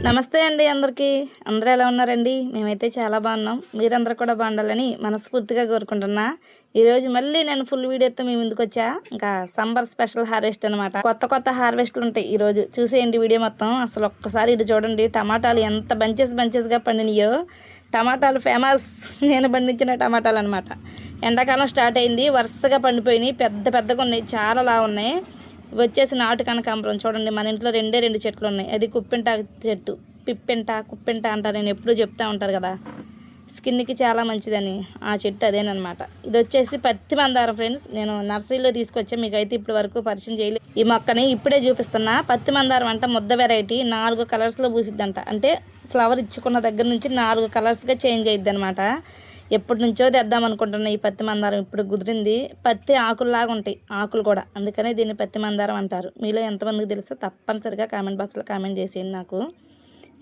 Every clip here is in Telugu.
నమస్తే అండి అందరికీ. అందరూ ఎలా ఉన్నారండి? మేమైతే చాలా బాగున్నాం. మీరందరూ కూడా బాగుండాలని మనస్ఫూర్తిగా కోరుకుంటున్నా. ఈరోజు మళ్ళీ నేను ఫుల్ వీడియోతో మీ ముందుకు వచ్చా. ఇంకా సమ్మర్ స్పెషల్ హార్వెస్ట్ అనమాట. కొత్త హార్వెస్ట్లు ఉంటాయి ఈరోజు. చూసేయండి వీడియో మొత్తం. అసలు ఒక్కసారి ఇటు చూడండి, టమాటాలు ఎంత బంచెస్గా పండినాయో. టమాటాలు ఫేమస్. నేను పండించిన టమాటాలు అనమాట. ఎండాకాలం స్టార్ట్ అయింది, వరుసగా పండిపోయినాయి. పెద్దగా ఉన్నాయి, చాలా లావు ఉన్నాయి. వచ్చేసి నాటు కనకాంబరం చూడండి, మన ఇంట్లో రెండు చెట్లు ఉన్నాయి. అది కుప్పెంట చెట్టు, కుప్పెంట అంటారు. నేను ఎప్పుడూ చెప్తా ఉంటారు కదా, స్కిన్కి చాలా మంచిదని. ఆ చెట్టు అదేనమాట. ఇది వచ్చేసి పత్తి మందారం ఫ్రెండ్స్. నేను నర్సరీలో తీసుకొచ్చా, మీకైతే ఇప్పటి వరకు పరిచయం చేయలేదు. ఈ మొక్కని ఇప్పుడే చూపిస్తున్నా. పత్తి మందారం అంట ముద్ద వెరైటీ, 4 కలర్స్లో పూసిద్దంట. అంటే ఫ్లవర్ ఇచ్చుకున్న దగ్గర నుంచి 4 కలర్స్గా చేంజ్ అయ్యిద్ది అనమాట. ఎప్పటి నుంచో తెద్దాం అనుకుంటున్నా ఈ పత్తి మందారం. ఇప్పుడు కుదిరింది. పత్తి ఆకుల్లాగా ఉంటాయి ఆకులు కూడా, అందుకనే దీన్ని పత్తి మందారం అంటారు. మీలో ఎంతమందికి తెలుసో తప్పనిసరిగా కామెంట్ బాక్స్లో కామెంట్ చేసేయండి నాకు.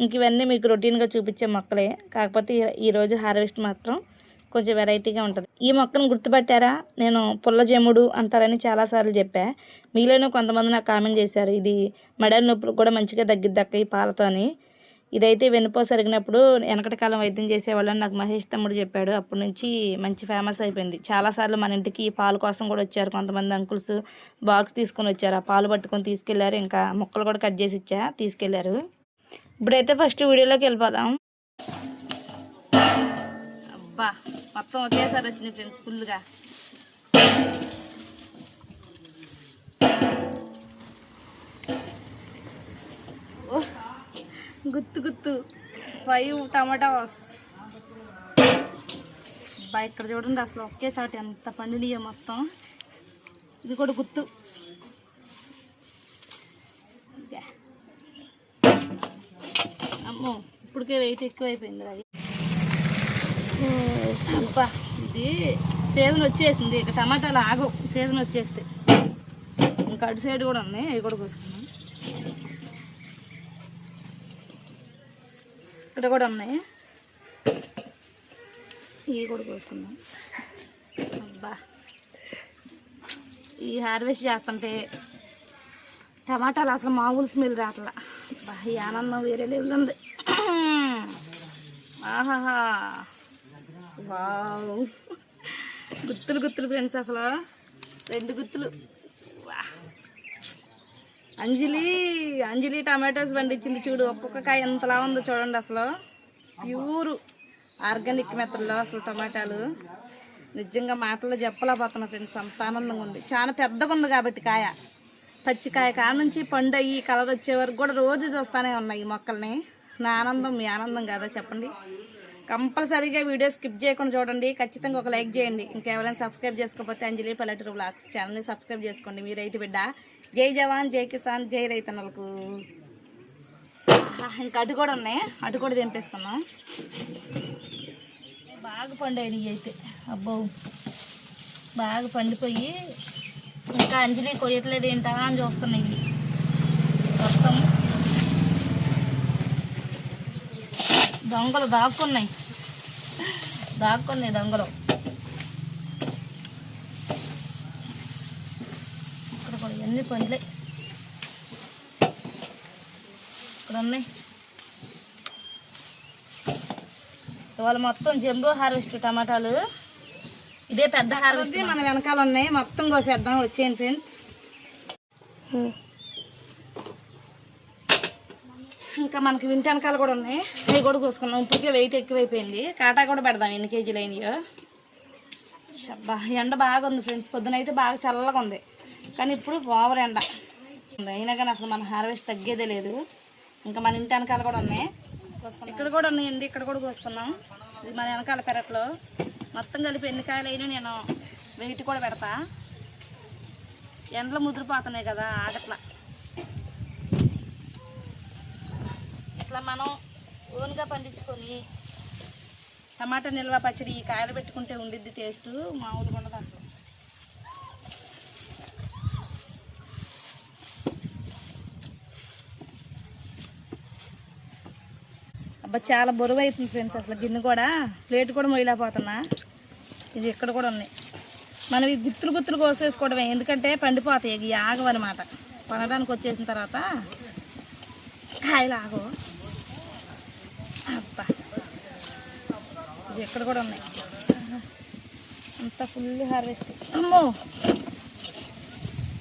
ఇంక ఇవన్నీ మీకు రొటీన్గా చూపించే మొక్కలే, కాకపోతే ఈరోజు హార్వెస్ట్ మాత్రం కొంచెం వెరైటీగా ఉంటుంది. ఈ మొక్కను గుర్తుపట్టారా? నేను పుల్ల జెముడు అంటారని చాలాసార్లు చెప్పా. మీలోనూ కొంతమంది నాకు కామెంట్ చేశారు, ఇది మెడ నొప్పులు కూడా మంచిగా తగ్గిద్దక్క ఈ పాలతో అని. ఇదైతే వెనుపో సరిగినప్పుడు వెనకటి కాలం వైద్యం చేసేవాళ్ళని నాకు మహేష్ తమ్ముడు చెప్పాడు. అప్పటి నుంచి మంచి ఫేమస్ అయిపోయింది. చాలాసార్లు మన ఇంటికి పాలు కోసం కూడా వచ్చారు కొంతమంది అంకుల్స్. బాక్స్ తీసుకొని వచ్చారు, ఆ పాలు పట్టుకొని తీసుకెళ్లారు. ఇంకా ముక్కలు కూడా కట్ చేసి ఇచ్చా, తీసుకెళ్లారు. ఇప్పుడైతే ఫస్ట్ వీడియోలోకి వెళ్ళిపోదాం. అబ్బా, మొత్తం ఒకేసారి వచ్చినాయి ఫ్రెండ్స్ ఫుల్గా. గుత్తు 5 టమాటాస్. బా ఇక్కడ చూడండి, అసలు ఒకే చాటు ఎంత పండినాయో మొత్తం. ఇది కూడా గుత్తు. అమ్మో, ఇప్పటికే వెయిట్ ఎక్కువైపోయింది అది. అబ్బా, ఇది సీజన్ వచ్చేసింది. ఇక టమాటాలు ఆగవు సీజన్ వచ్చేస్తే. ఇంకా అటు సైడ్ కూడా ఉన్నాయి, అవి కూడా కోసుకున్నాం. ఇక్కడ కూడా ఉన్నాయి, ఇవి కూడా కోసుకుందాం. అబ్బా, ఈ హార్వెస్ట్ చేస్తుంటే టమాటాలు అసలు మామూలు స్మెల్ రాట్లా. అబ్బా, ఈ ఆనందం వేరే లెవెల్ ఉంది. ఆహాహా, వావ్, గుత్తులు ఫ్రెండ్స్. అసలు 2 గుత్తులు. అంజలి టమాటోస్ పండించింది చూడు. ఒక్కొక్క కాయ ఎంతలా ఉందో చూడండి. అసలు ప్యూర్ ఆర్గానిక్ మెథడ్లో అసలు టమాటాలు. నిజంగా మాటల్లో చెప్పలేకపోతున్నా ఫ్రెండ్స్, అంత ఆనందంగా ఉంది. చాలా పెద్దగా ఉంది కాబట్టి కాయ, పచ్చికాయ కాడ నుంచి పండు అయ్యి కలర్ వచ్చే వరకు కూడా రోజు చూస్తూనే ఉన్నాయి ఈ మొక్కల్ని. నా ఆనందం మీ ఆనందం కాదా చెప్పండి? కంపల్సరీగా వీడియో స్కిప్ చేయకుండా చూడండి. ఖచ్చితంగా ఒక లైక్ చేయండి. ఇంకెవరైనా సబ్స్క్రైబ్ చేసుకోకపోతే అంజలి పల్లెటూరు వ్లాగ్స్ ఛానల్ని సబ్స్క్రైబ్ చేసుకోండి. మీ రైతు బిడ్డ. జై జవాన్, జై కిసాన్, జై రైతన్నలకు. ఇంకా అటు కూడా ఉన్నాయి, అటు కూడా తెంపేసుకున్నాం. బాగా పండాయి అయితే. అబ్బో, బాగా పండిపోయి ఇంకా అంజలి కొయ్యట్లేదు ఏంటా అని చూస్తున్నాయి. ఇవి మొత్తం దొంగలు దాక్కున్నాయి దొంగలు. ఇక్కడ కూడా ఎన్ని పండ్లే ఇక్కడ ఉన్నాయి. ఇవాళ మొత్తం జంబో హార్వెస్ట్ టమాటాలు. ఇదే పెద్ద హార్వెస్ట్ మన వెనకాల ఉన్నాయి. మొత్తం కోసేద్దాం, వచ్చేయండి ఫ్రెండ్స్. ఇంకా మనకి వింటి వెనకాల కూడా ఉన్నాయి, అవి కూడా కోసుకున్నాం. ఇప్పటికే వెయిట్ ఎక్కువైపోయింది. కాటా కూడా పెడదాం ఎన్ని కేజీలు అయినాయో. షబ్బా, ఎండ బాగా ఉంది ఫ్రెండ్స్. పొద్దునైతే బాగా చల్లగా ఉంది, కానీ ఇప్పుడు ఓవర్ ఎండ ఉంది. అయినా కానీ అసలు మన హార్వెస్ట్ తగ్గేదే లేదు. ఇంకా మన ఇంటి వెనకాల కూడా ఉన్నాయి, ఇక్కడ కూడా ఉన్నాయండి. ఇక్కడ కూడా కోసుకున్నాం. ఇది మన వెనకాల పెరట్లో. మొత్తం కలిపి ఎన్ని కాయలు అయినా నేను వెయిట్ కూడా పెడతా. ఎండలో ముదిరిపోతున్నాయి కదా, ఆగట్లా. ఇట్లా మనం ఓన్గా పండించుకొని టమాటా నిల్వ పచ్చడి ఈ కాయలు పెట్టుకుంటే ఉండిద్ది టేస్ట్ మామూలుగా ఉండదు అసలు. అబ్బా, చాలా బరువు అవుతుంది ఫ్రెండ్స్. అసలు గిన్నె కూడా, ప్లేట్ కూడా మొయ్యలేకపోతున్నా. ఇది ఇక్కడ కూడా ఉన్నాయి. మనం ఈ గుత్తులు కోసేసుకోవడమే, ఎందుకంటే పండిపోతాయి. ఇవి ఆగవన్నమాట. పండడానికి వచ్చేసిన తర్వాత కాయలు ఆగవు. ఇక్కడ కూడా ఉన్నాయి, అంతా ఫుల్ హార్వెస్ట్. అమ్మో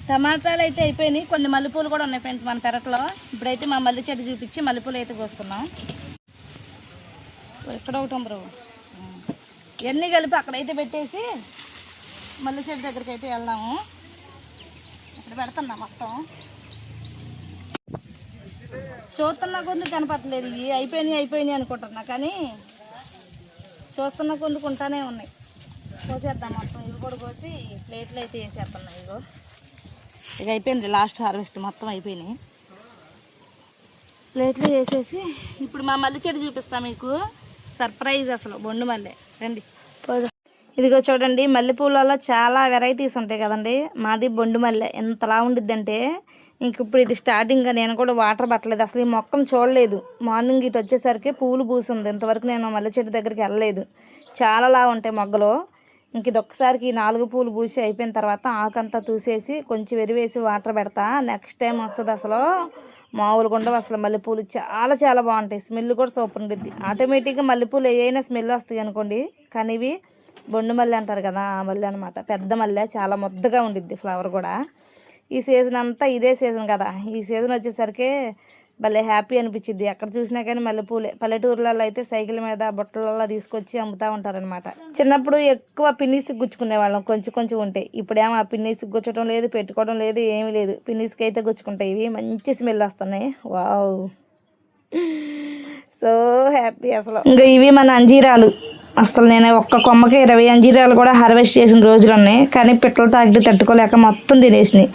టమాటాలు అయితే అయిపోయినాయి, కొన్ని మల్లెపూలు కూడా ఉన్నాయి ఫ్రెండ్స్ మన పెరట్లో. ఇప్పుడైతే మా మల్లె చెట్టు చూపించి మల్లెపూలు అయితే కోసుకున్నాం. ఇక్కడ ఒకటి ఉంది, ఇవన్నీ కలిపి అక్కడైతే పెట్టేసి మల్లె చెట్టు దగ్గరికి అయితే వెళ్దాము. ఇక్కడ పెడుతున్నా మొత్తం, చూస్తున్నా కొందుకు కనపడలేదు. ఇవి అయిపోయినాయి అనుకుంటున్నా, కానీ చూస్తున్నా కొందుకు ఉంటానే ఉన్నాయి. కోసేద్దాం మొత్తం, ఇవి కూడా కోసి ప్లేట్లు అయితే వేసేస్తున్నాం. ఇగో ఇక అయిపోయింది, లాస్ట్ హార్వెస్ట్ మొత్తం అయిపోయినాయి. ప్లేట్లు వేసేసి ఇప్పుడు మా మల్లె చెట్టు చూపిస్తాను మీకు, సర్ప్రైజ్ అసలు. బొండు మల్లె రండి. ఇదిగో చూడండి, మల్లెపూలలో చాలా వెరైటీస్ ఉంటాయి కదండి. మాది బొండు మల్లె ఎంతలా ఉండిద్ది అంటే, ఇంక ఇప్పుడు ఇది స్టార్టింగ్గా నేను కూడా వాటర్ పట్టలేదు, అసలు ఈ మొక్కను చూడలేదు. మార్నింగ్ ఇటు వచ్చేసరికి పూలు పూసింది, ఇంతవరకు నేను మల్లె చెట్టు దగ్గరికి వెళ్ళలేదు. చాలాలా ఉంటాయి మొగ్గలు. ఇంక ఇది ఒక్కసారికి 4 పూలు పూసి అయిపోయిన తర్వాత ఆకంతా తూసేసి కొంచెం ఎరివేసి వాటర్ పెడతా. నెక్స్ట్ టైం వస్తుంది అసలు మామూలుగా ఉండవు అసలు. మల్లెపూలు చాలా చాలా బాగుంటాయి, స్మెల్ కూడా సూపర్ ఉంటుంది. ఆటోమేటిక్గా మల్లెపూలు ఏదైనా స్మెల్ వస్తాయి అనుకోండి, కానీ ఇవి బొండు మల్లె అంటారు కదా, ఆ మల్లె అనమాట. పెద్ద మల్లె, చాలా ముద్దగా ఉండిద్ది ఫ్లవర్ కూడా. ఈ సీజన్ అంతా ఇదే సీజన్ కదా, ఈ సీజన్ వచ్చేసరికి భలే హ్యాపీ అనిపించింది. ఎక్కడ చూసినా కానీ మల్లెపూలే. పల్లెటూర్లలో అయితే సైకిల్ మీద బుట్టలలో తీసుకొచ్చి అమ్ముతూ ఉంటారనమాట. చిన్నప్పుడు ఎక్కువ పిన్నీస్కి గుచ్చుకునేవాళ్ళం, కొంచెం ఉంటాయి. ఇప్పుడేమో ఆ పిన్నీస్కి గుచ్చడం లేదు, పెట్టుకోవడం లేదు, ఏమీ లేదు. పిన్నీస్కి అయితే గుచ్చుకుంటాయి. ఇవి మంచి స్మెల్ వస్తున్నాయి. వావ్, సో హ్యాపీ అసలు. ఇంకా ఇవి మన అంజీరాలు. అసలు నేను ఒక్క కొమ్మకి 20 అంజీరాలు కూడా హార్వెస్ట్ చేసిన రోజులు ఉన్నాయి, కానీ పిట్టలు తాకిడి తట్టుకోలేక మొత్తం తినేసినాయి.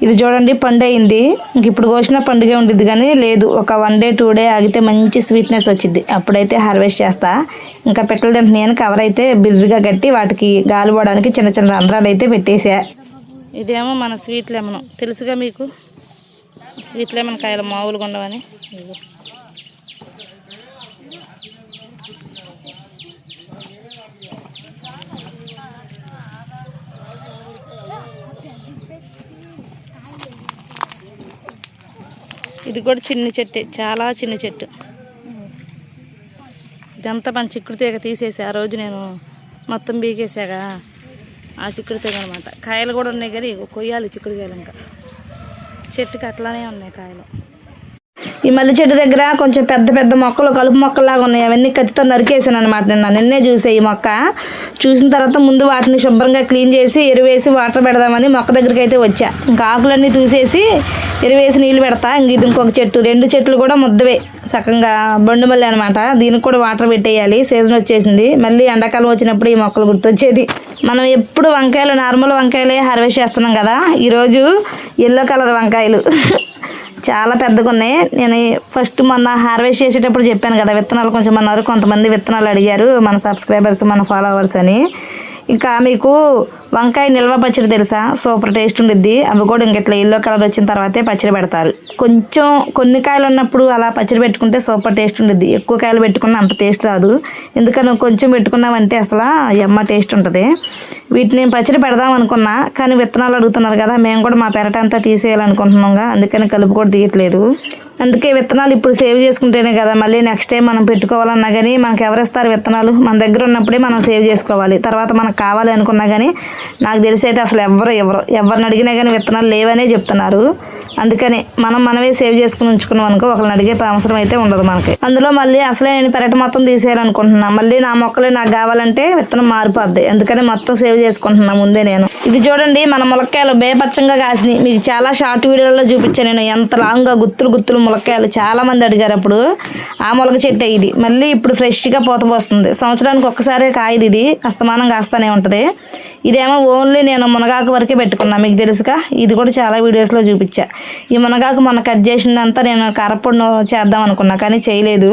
ఇది చూడండి పండు అయింది. ఇంక ఇప్పుడు కోసిన పండుగ ఉండిద్ది, కానీ లేదు ఒక 1 డే 2 డే ఆగితే మంచి స్వీట్నెస్ వచ్చింది. అప్పుడైతే హార్వెస్ట్ చేస్తా. ఇంకా పెట్టలు తింటున్నాను, కవర్ అయితే బిర్రుగా కట్టి వాటికి గాలి పోవడానికి చిన్న చిన్న రంధ్రాలు అయితే పెట్టేసా. ఇదేమో మన స్వీట్ లెమన్, తెలుసుగా మీకు, స్వీట్ లెమన్ కాయలు మామూలుగా ఉండవని. ఇది కూడా చిన్న చెట్టే, చాలా చిన్న చెట్టు. ఇదంతా మన చిక్కుడు తీగ తీసేసి ఆ రోజు నేను మొత్తం బీకేసాగా, ఆ చిక్కుడు తీగ అనమాట. కాయలు కూడా ఉన్నాయి, కానీ కొయ్యాలి చిక్కుడు కాయలు. ఇంకా చెట్టుకి అట్లానే ఉన్నాయి కాయలు. ఈ మల్లె చెట్టు దగ్గర కొంచెం పెద్ద పెద్ద మొక్కలు, కలుపు మొక్కలాగా ఉన్నాయి. అవన్నీ కత్తితో నరికేసాను అనమాట. నిన్నే చూసే ఈ మొక్క. చూసిన తర్వాత ముందు వాటిని శుభ్రంగా క్లీన్ చేసి ఎరువేసి వాటర్ పెడదామని మొక్క దగ్గరికి అయితే వచ్చా. ఇంకా ఆకులన్నీ తీసేసి ఎరువేసి నీళ్ళు పెడతా. ఇంక ఇది ఇంకొక చెట్టు, 2 చెట్లు కూడా ముద్దవే సకంగా బొండు మల్లె అనమాట. దీనికి కూడా వాటర్ పెట్టేయాలి, సీజన్ వచ్చేసింది. మళ్ళీ ఎండాకాలం వచ్చినప్పుడు ఈ మొక్కలు గుర్తొచ్చేది. మనం ఎప్పుడు వంకాయలు, నార్మల్ వంకాయలే హార్వెస్ట్ చేస్తున్నాం కదా. ఈరోజు ఎల్లో కలర్ వంకాయలు చాలా పెద్దగా ఉన్నాయి. నేను ఫస్ట్ మొన్న హార్వెస్ట్ చేసేటప్పుడు చెప్పాను కదా, విత్తనాలు కొంచెం అన్నారు. కొంతమంది విత్తనాలు అడిగారు మన సబ్స్క్రైబర్స్, మన ఫాలోవర్స్ అని. ఇంకా మీకు వంకాయ నిల్వ పచ్చడి తెలుసా? సూపర్ టేస్ట్ ఉండిద్ది. అవి కూడా ఇంకెట్లా ఎల్లో కలర్ వచ్చిన తర్వాతే పచ్చడి పెడతారు. కొన్ని కాయలు ఉన్నప్పుడు అలా పచ్చడి పెట్టుకుంటే సూపర్ టేస్ట్ ఉండిద్ది. ఎక్కువ కాయలు పెట్టుకున్నా అంత టేస్ట్ రాదు. ఎందుకని కొంచెం పెట్టుకున్నామంటే అసలు ఎమ్మ టేస్ట్ ఉంటుంది. వీటిని పచ్చడి పెడదాం అనుకున్నా, కానీ విత్తనాలు అడుగుతున్నారు కదా, మేము కూడా మా పెరటంతా తీసేయాలనుకుంటున్నాంగా, అందుకని కలుపు కూడా తీయట్లేదు. అందుకే విత్తనాలు ఇప్పుడు సేవ్ చేసుకుంటేనే కదా మళ్ళీ నెక్స్ట్ టైం మనం పెట్టుకోవాలన్నా కానీ మనకు ఎవరిస్తారు విత్తనాలు? మన దగ్గర ఉన్నప్పుడే మనం సేవ్ చేసుకోవాలి. తర్వాత మనకు కావాలి అనుకున్నా కానీ నాకు తెలిసి అయితే అసలు ఎవరిని అడిగినా కానీ విత్తనాలు లేవనే చెప్తున్నారు. అందుకని మనమే సేవ్ చేసుకుని ఉంచుకున్నాం అనుకో, ఒకరిని అడిగే అవసరం అయితే ఉండదు మనకి. అందులో మళ్ళీ అసలే నేను పెరటి మొత్తం తీసేయాలనుకుంటున్నా. మళ్ళీ నా మొక్కలే నాకు కావాలంటే విత్తనం మారిపోద్ది. అందుకని మొత్తం సేవ్ చేసుకుంటున్నా ముందే నేను. ఇది చూడండి మన ములక్కాయలు బేపచ్చంగా కాసినాయి. మీకు చాలా షార్ట్ వీడియోలలో చూపించాను నేను, ఎంత లాంగ్గా గుత్తులు ములక్కాయలు. చాలా మంది అడిగారు అప్పుడు. ఆ ములక చెట్టే ఇది. మళ్ళీ ఇప్పుడు ఫ్రెష్గా పూత పోస్తుంది. సంవత్సరానికి ఒక్కసారే కాయది ఇది, అస్తమానం కాస్తూనే ఉంటుంది. ఇదేమో ఓన్లీ నేను మునగాకు వరకే పెట్టుకున్నా, మీకు తెలుసుగా. ఇది కూడా చాలా వీడియోస్లో చూపించా. ఈ మునగాకు మొన్న కట్ చేసిందంతా నేను కారపొడి చేద్దాం అనుకున్నా, కానీ చేయలేదు.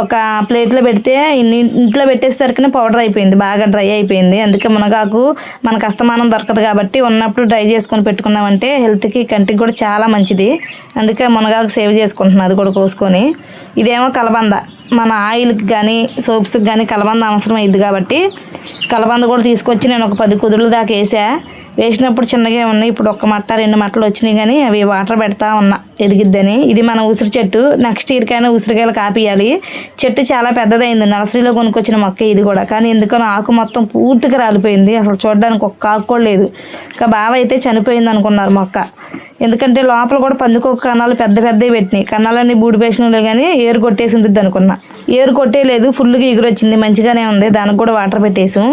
ఒక ప్లేట్లో పెడితే ఇంట్లో పెట్టేసరికి పౌడర్ అయిపోయింది, బాగా డ్రై అయిపోయింది. అందుకే మునగాకు మనకు అస్తమానం దొరకదు కాబట్టి ఉన్నప్పుడు డ్రై చేసుకొని పెట్టుకున్నామంటే హెల్త్కి, కంటికి కూడా చాలా మంచిది. అందుకే మునగాకు సేవ్ చేసుకుంటున్నా, అది కూడా కోసుకొని. ఇదేమో కలబంద. మన ఆయిల్కి కానీ సోప్స్కి కానీ కలబంద అవసరం అయింది కాబట్టి కలబంద కూడా తీసుకొచ్చి నేను ఒక 10 కుదురుల దాకా వేసినప్పుడు చిన్నగా ఉన్నాయి. ఇప్పుడు 1 మట్ట 2 మట్టలు వచ్చినాయి కానీ అవి వాటర్ పెడతా ఉన్నా ఎదిగిద్దని. ఇది మన ఉసిరి చెట్టు. నెక్స్ట్ ఇయర్కైనా ఉసిరికాయలు కాపియాలి. చెట్టు చాలా పెద్దదైంది. నర్సరీలో కొనుక్కొచ్చిన మొక్క ఇది కూడా. కానీ ఎందుకనో ఆకు మొత్తం పూర్తిగా రాలిపోయింది. అసలు చూడడానికి ఒక్క ఆకు కూడా లేదు. ఇంకా బావ అయితే చనిపోయింది అనుకున్నారు మొక్క. ఎందుకంటే లోపల కూడా పందికొక్క కన్నాలు పెద్దవి పెట్టినాయి. కన్నాలన్నీ బూడిపేసినలే కానీ ఏరు కొట్టేసి ఉంటుంది అనుకున్నా. ఏరు కొట్టేయలేదు, ఫుల్గా ఎగురొచ్చింది. మంచిగానే ఉంది. దానికి కూడా వాటర్ పెట్టేసాం.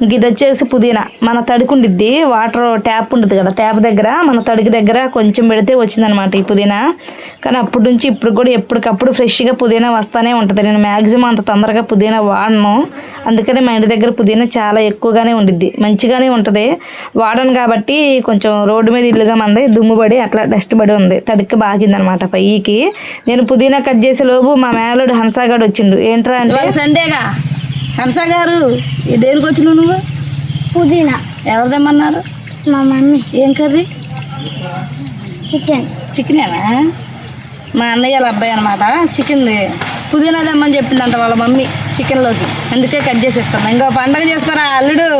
ఇంక ఇది వచ్చేసి పుదీనా. మన తడికి ఉండిద్ది, వాటర్ ట్యాప్ ఉంటుంది కదా, ట్యాప్ దగ్గర మన తడికి దగ్గర కొంచెం పెడితే వచ్చిందనమాట ఈ పుదీనా. కానీ అప్పటి నుంచి ఇప్పుడు కూడా ఎప్పటికప్పుడు ఫ్రెష్గా పుదీనా వస్తూనే ఉంటుంది. నేను మ్యాక్సిమం అంత తొందరగా పుదీనా వాడను. అందుకని మా ఇంటి దగ్గర పుదీనా చాలా ఎక్కువగానే ఉండిద్ది. మంచిగానే ఉంటుంది. వాడను కాబట్టి కొంచెం రోడ్డు మీద ఇల్లుగా మంది దుమ్ము పడి అట్లా డస్ట్ పడి ఉంది. తడికి బాగిందనమాట పైకి. నేను పుదీనా కట్ చేసే లోపు మా మేలుడు హంసాగాడు వచ్చిండు. ఏంట్రా అంటే సండేగా హంసా గారు దేనికి వచ్చినావు నువ్వు? పుదీనా. ఎవరు తెమ్మన్నారు? మా మమ్మీ. ఏం కర్రీ? చికెనేనా? మా అన్నయ్య వాళ్ళ అబ్బాయి అనమాట. చికెన్ది పుదీనా తెమ్మని చెప్పిందంట వాళ్ళ మమ్మీ చికెన్లోకి. అందుకే కట్ చేసి ఇస్తాను. ఇంకో పండగ చేసుకోరా అల్లుడు.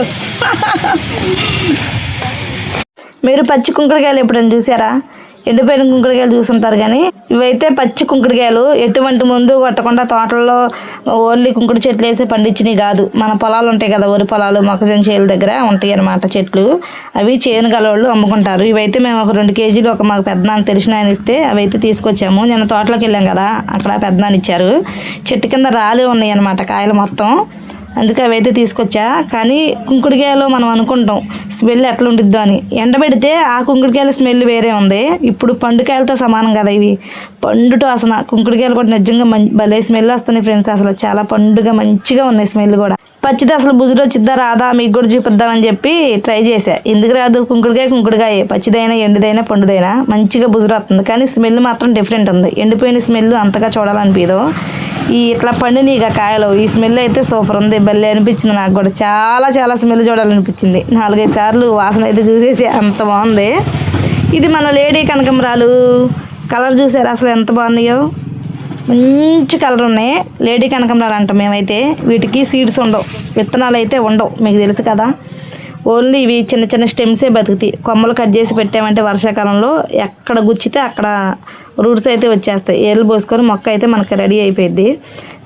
మీరు పచ్చి కుంకుడుకాయలు ఎప్పుడైనా చూసారా? ఎండిపోయిన కుంకుడుకాయలు చూసుంటారు కానీ ఇవైతే పచ్చి కుంకుడుకాయలు. ఎటువంటి ముందు కొట్టకుండా తోటల్లో ఓన్లీ కుంకుడు చెట్లు వేసి పండించినవి కాదు. మన పొలాలు ఉంటాయి కదా, వరి పొలాలు, మొక్కజొన్న చేల దగ్గర ఉంటాయి అన్నమాట చెట్లు. అవి చేను గలవాళ్ళు అమ్ముకుంటారు. ఇవైతే మేము ఒక 2 కేజీలు మాకు పెద్దనాన్న తెలిసిన ఆయన ఇస్తే అవైతే తీసుకొచ్చాము. నేను తోటలోకి వెళ్ళాం కదా, అక్కడ పెద్దనాన్న ఇచ్చారు. చెట్టు కింద రాలే ఉన్నాయి అన్నమాట కాయలు మొత్తం. అందుకే అవైతే తీసుకొచ్చా. కానీ కుంకుడుకాయలు మనం అనుకుంటాం స్మెల్ ఎట్లా ఉండిద్దో అని. ఎండబెడితే ఆ కుంకుడుకాయల స్మెల్ వేరే ఉంది. ఇప్పుడు పండుకాయలతో సమానం కదా ఇవి. పండుతో అసలు కుంకుడుకాయలు కూడా నిజంగా భలే స్మెల్ వస్తున్నాయి ఫ్రెండ్స్. అసలు చాలా పండుగ మంచిగా ఉన్నాయి స్మెల్ కూడా. పచ్చిది అసలు బుజురు వచ్చిద్దా రాదా మీకు కూడా చూపిద్దామని చెప్పి ట్రై చేశా. ఎందుకు రాదు? కుంకుడుకాయ పచ్చిదైనా ఎండిదైనా పండుదైనా మంచిగా బుజురు వస్తుంది. కానీ స్మెల్ మాత్రం డిఫరెంట్ ఉంది. ఎండిపోయిన స్మెల్ అంతగా చూడాలనిపించదు. ఈ ఇట్లా పండినీగ కాయలు ఈ స్మెల్ అయితే సూపర్ ఉంది. భలే అనిపించింది నాకు కూడా. చాలా స్మెల్ చూడాలనిపించింది. 4-5 సార్లు వాసన అయితే చూసేసి అంత బాగుంది. ఇది మన లేడీ కనకంబరాలు. కలర్ చూసారు అసలు ఎంత బాగున్నాయో. మంచి కలర్ ఉన్నాయి. లేడీ కనకంబరాలు అంటాం మేమైతే. వీటికి సీడ్స్ ఉండవు, విత్తనాలు అయితే ఉండవు, మీకు తెలుసు కదా. ఓన్లీ ఇవి చిన్న స్టెమ్సే బతుకుతాయి. కొమ్మలు కట్ చేసి పెట్టామంటే వర్షాకాలంలో ఎక్కడ గుచ్చితే అక్కడ రూట్స్ అయితే వచ్చేస్తాయి. ఏళ్ళు పోసుకొని మొక్క అయితే మనకి రెడీ అయిపోయింది.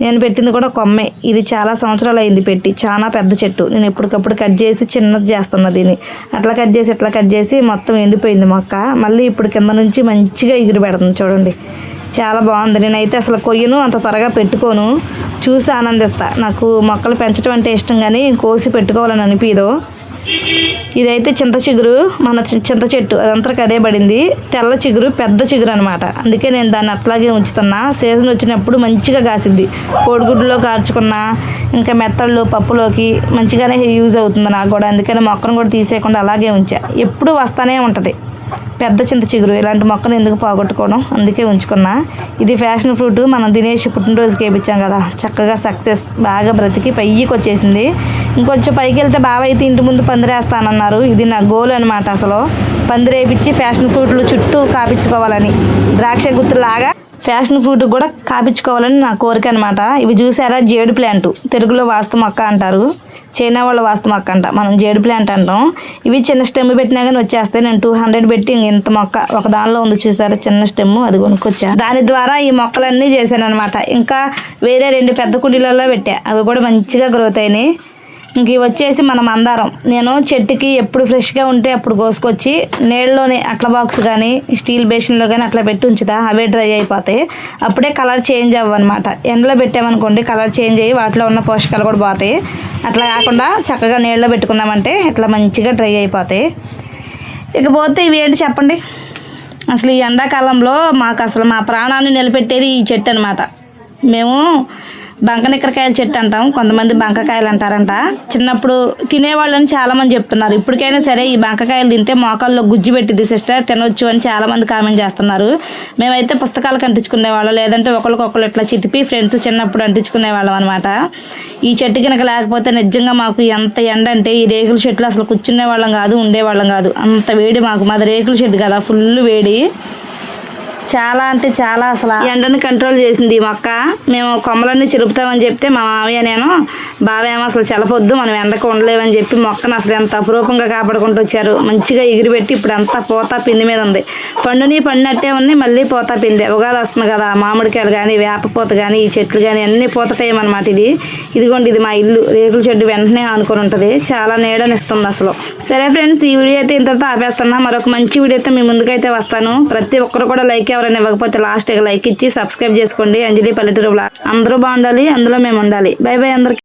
నేను పెట్టింది కూడా కొమ్మే. ఇది చాలా సంవత్సరాలు అయింది పెట్టి. చాలా పెద్ద చెట్టు. నేను ఎప్పటికప్పుడు కట్ చేసి చిన్నది చేస్తున్నా దీన్ని. అట్లా కట్ చేసి మొత్తం ఎండిపోయింది మొక్క. మళ్ళీ ఇప్పుడు కింద నుంచి మంచిగా ఎగురు పెడుతుంది చూడండి. చాలా బాగుంది. నేనైతే అసలు కొయ్యను, అంత త్వరగా పెట్టుకోను. చూసి ఆనందిస్తా. నాకు మొక్కలు పెంచడం అంటే ఇష్టం కానీ కోసి పెట్టుకోవాలని అనిపించదు. ఇదైతే చింత చిగురు, మన చింత చెట్టు అదంతా అదే పడింది. తెల్ల చిగురు, పెద్ద చిగురు అనమాట. అందుకే నేను దాన్ని అట్లాగే ఉంచుతున్నా. సీజన్ వచ్చినప్పుడు మంచిగా కాసిద్ది. కోడిగుడ్డులో కార్చుకున్నా, ఇంకా మెత్తళ్ళు పప్పులోకి మంచిగానే యూజ్ అవుతుంది నాకు కూడా. అందుకని మొక్కను కూడా తీసేయకుండా అలాగే ఉంచా. ఎప్పుడు వస్తానే ఉంటుంది పెద్ద చింత చిగురు. ఇలాంటి మొక్కను ఎందుకు పోగొట్టుకోవడం, అందుకే ఉంచుకున్నా. ఇది ఫ్యాషన్ ఫ్రూట్. మనం దినేష్ పుట్టినరోజుకి వేయించాం కదా, చక్కగా సక్సెస్, బాగా బ్రతికి పైకి వచ్చేసింది. ఇంకొంచెం పైకి వెళ్తే బాగా అయితే ఇంటి ముందు పందిరేస్తానన్నారు. ఇది నా గోల్ అనమాట. అసలు పందిరేపించి ఫ్యాషన్ ఫ్రూట్లు చుట్టూ కాపించుకోవాలని, ద్రాక్ష గుత్తులాగా ఫ్యాషన్ ఫ్రూట్ కూడా కాపించుకోవాలని నా కోరిక అనమాట. ఇవి చూసారా, జేడు ప్లాంట్. తెలుగులో వాస్తు మొక్క అంటారు, చైనా వాళ్ళ వాస్తు మొక్క అంట, మనం జేడు ప్లాంట్ అంటాం. ఇవి చిన్న స్టెమ్ పెట్టినా కానీ వచ్చేస్తాయి. నేను 200 పెట్టి ఇంత మొక్క ఒక దానిలో ఉంది చూసారా, చిన్న స్టెమ్, అది కొనుక్కొచ్చా. దాని ద్వారా ఈ మొక్కలన్నీ చేశాను అనమాట. ఇంకా వేరే 2 పెద్ద కుండీలలో పెట్టా, అవి కూడా మంచిగా గ్రోత్ అయినాయి. ఇంక వచ్చేసి మన మందారం. నేను చెట్టుకి ఎప్పుడు ఫ్రెష్గా ఉంటే అప్పుడు కోసుకొచ్చి నీళ్ళలోనే అట్ల బాక్స్ కానీ స్టీల్ బేసిన్లో కానీ అట్లా పెట్టి ఉంచుతా. అవే డ్రై అయిపోతాయి. అప్పుడే కలర్ చేంజ్ అవ్వనమాట. ఎండలో పెట్టామనుకోండి కలర్ చేంజ్ అయ్యి వాటిలో ఉన్న పోషకాలు కూడా పోతాయి. అట్లా కాకుండా చక్కగా నీళ్ళలో పెట్టుకున్నామంటే ఇట్లా మంచిగా డ్రై అయిపోతాయి. ఇకపోతే ఇవి ఏంటి చెప్పండి. అసలు ఈ ఎండాకాలంలో మాకు అసలు మా ప్రాణాన్ని నిలబెట్టేది ఈ చెట్టు అనమాట. మేము బంకనిక్కరకాయల చెట్టు అంటాం, కొంతమంది బంకకాయలు అంటారంట. చిన్నప్పుడు తినేవాళ్ళని చాలామంది చెప్తున్నారు. ఇప్పటికైనా సరే ఈ బంకకాయలు తింటే మోకాల్లో గుజ్జు పెట్టింది సిస్టర్, తినొచ్చు అని చాలామంది కామెంట్ చేస్తున్నారు. మేమైతే పుస్తకాలకు అంటించుకునేవాళ్ళం, లేదంటే ఒకరికొకరు ఇట్లా చితిపి ఫ్రెండ్స్ చిన్నప్పుడు అంటించుకునేవాళ్ళం అనమాట. ఈ చెట్టు కనుక లేకపోతే నిజంగా మాకు ఎంత ఎండ అంటే ఈ రేకుల చెట్లు అసలు కూర్చునే వాళ్ళం కాదు, ఉండేవాళ్ళం కాదు. అంత వేడి మాకు. మాది రేకుల షెడ్ కదా, ఫుల్ వేడి. చాలా అంటే చాలా అసలు ఎండని కంట్రోల్ చేసింది ఈ మొక్క. మేము కొమ్మలన్నీ చిలుపుతామని చెప్తే మా మామయ్య నేను బావేమో అసలు చల్లపొద్దు మనం ఎండకు ఉండలేవని చెప్పి మొక్కను అసలు ఎంత అపురూపంగా కాపాడుకుంటూ వచ్చారు. మంచిగా ఎగిరిపెట్టి ఇప్పుడు అంతా పోతా పిండి మీద ఉంది. పండినట్టే ఉన్నాయి, మళ్ళీ పోతా పిండి. ఉగాది వస్తుంది కదా, మామిడికాయలు కానీ వేపపోత కానీ ఈ చెట్లు కానీ అన్ని పూత టైం అనమాట. ఇదిగోండి ఇది మా ఇల్లు, రేకుల చెట్టు వెంటనే ఆనుకొని ఉంటుంది. చాలా నీడనిస్తుంది అసలు. సరే ఫ్రెండ్స్, ఈ వీడియో అయితే ఇంతతో ఆపేస్తున్నా. మరొక మంచి వీడియోతో మీ ముందుకైతే వస్తాను. ప్రతి ఒక్కరు కూడా లైక్ ఎవరైనా ఇవ్వకపోతే లాస్ట్ లైక్ ఇచ్చి సబ్స్క్రైబ్ చేసుకోండి. అంజలి పల్లెటూరు బ్లాగ్. అందరూ బాగుండాలి, అందులో మేము ఉండాలి. బై బై అందరికి.